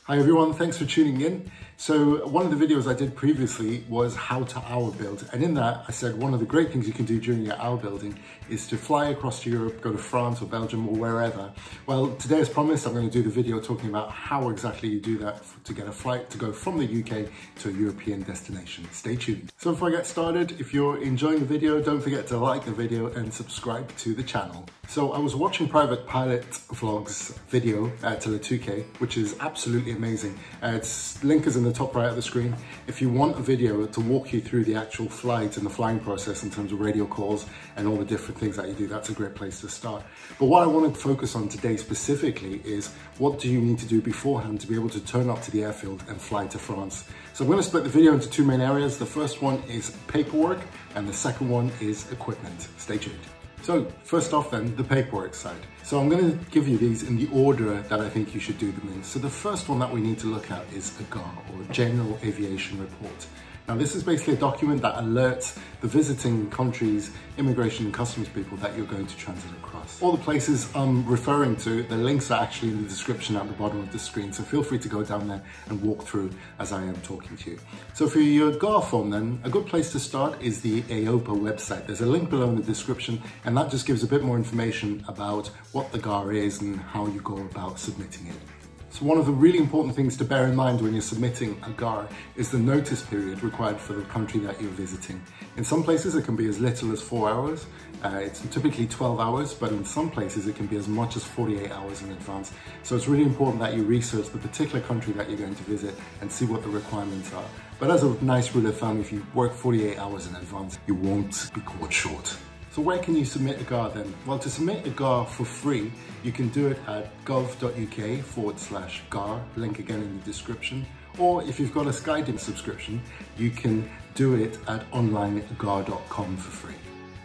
Hi everyone, thanks for tuning in. So one of the videos I did previously was how to hour build, and in that I said one of the great things you can do during your hour building is to fly across to Europe, go to France or Belgium or wherever. Well, today as promised I'm going to do the video talking about how exactly you do that to get a flight to go from the UK to a European destination. Stay tuned. So before I get started, if you're enjoying the video, don't forget to like the video and subscribe to the channel. So I was watching Private Pilot Vlog's video to the Touquet, which is absolutely amazing. Its link is in the top right of the screen. If you want a video to walk you through the actual flight and the flying process in terms of radio calls and all the different things that you do, that's a great place to start. But what I wanted to focus on today specifically is what do you need to do beforehand to be able to turn up to the airfield and fly to France. So I'm going to split the video into two main areas. The first one is paperwork and the second one is equipment. Stay tuned. So first off then, the paperwork side. So I'm going to give you these in the order that I think you should do them in. So the first one that we need to look at is a GAR, or General Aviation Report. Now this is basically a document that alerts the visiting country's immigration and customs people that you're going to transit across. All the places I'm referring to, the links are actually in the description at the bottom of the screen, so feel free to go down there and walk through as I am talking to you. So for your GAR form then, a good place to start is the AOPA website. There's a link below in the description and that just gives a bit more information about what the GAR is and how you go about submitting it. So one of the really important things to bear in mind when you're submitting a GAR is the notice period required for the country that you're visiting. In some places it can be as little as 4 hours, it's typically 12 hours, but in some places it can be as much as 48 hours in advance. So it's really important that you research the particular country that you're going to visit and see what the requirements are. But as a nice rule of thumb, if you work 48 hours in advance, you won't be caught short. So where can you submit a GAR then? Well, to submit a GAR for free, you can do it at gov.uk/GAR, link again in the description. Or if you've got a Skydemon subscription, you can do it at onlinegar.com for free.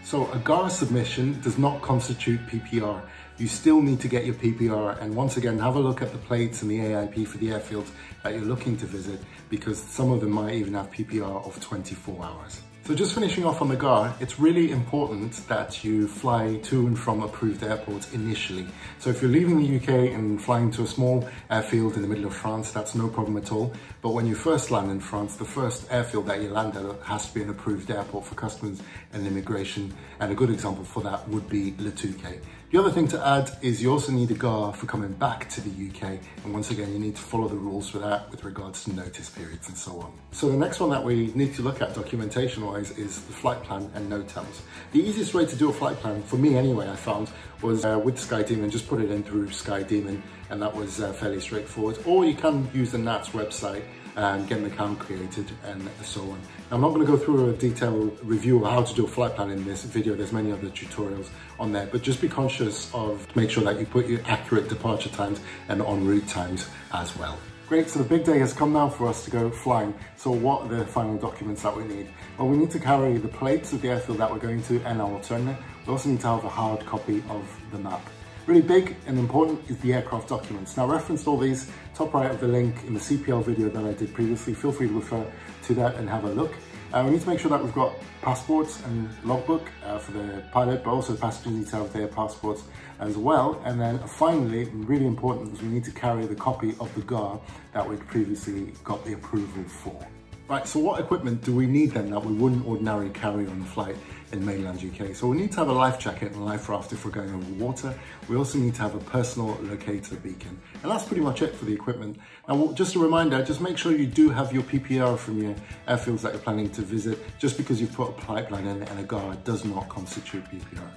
So a GAR submission does not constitute PPR. You still need to get your PPR, and once again, have a look at the plates and the AIP for the airfields that you're looking to visit, because some of them might even have PPR of 24 hours. So just finishing off on the GAR, it's really important that you fly to and from approved airports initially. So if you're leaving the UK and flying to a small airfield in the middle of France, that's no problem at all. But when you first land in France, the first airfield that you land at has to be an approved airport for customs and immigration. And a good example for that would be Le Touquet. The other thing to add is you also need a GAR for coming back to the UK. And once again, you need to follow the rules for that with regards to notice periods and so on. So the next one that we need to look at documentation-wise is the flight plan and NOTAMs. The easiest way to do a flight plan, for me anyway, I found, was with Skydemon. Just put it in through Skydemon, and that was fairly straightforward. Or you can use the NATS website and get an account created and so on. Now, I'm not going to go through a detailed review of how to do a flight plan in this video. There's many other tutorials on there, but just be conscious of to make sure that you put your accurate departure times and en route times as well. Great, so the big day has come now for us to go flying. So what are the final documents that we need? Well, we need to carry the plates of the airfield that we're going to and our alternate. We also need to have a hard copy of the map. Really big and important is the aircraft documents. Now, I referenced all these top right of the link in the CPL video that I did previously. Feel free to refer to that and have a look. We need to make sure that we've got passports and logbook for the pilot, but also the passengers need to have their passports as well. And then finally, really important, is we need to carry the copy of the GAR that we'd previously got the approval for. Right, so what equipment do we need then that we wouldn't ordinarily carry on the flight in mainland UK? So we need to have a life jacket and a life raft if we're going over water. We also need to have a personal locator beacon. And that's pretty much it for the equipment. Now, just a reminder, just make sure you do have your PPR from your airfields that you're planning to visit. Just because you've put a pipeline in and a GAR does not constitute PPR.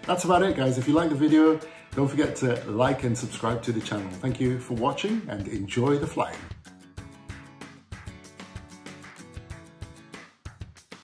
That's about it, guys. If you like the video, don't forget to like and subscribe to the channel. Thank you for watching and enjoy the flying.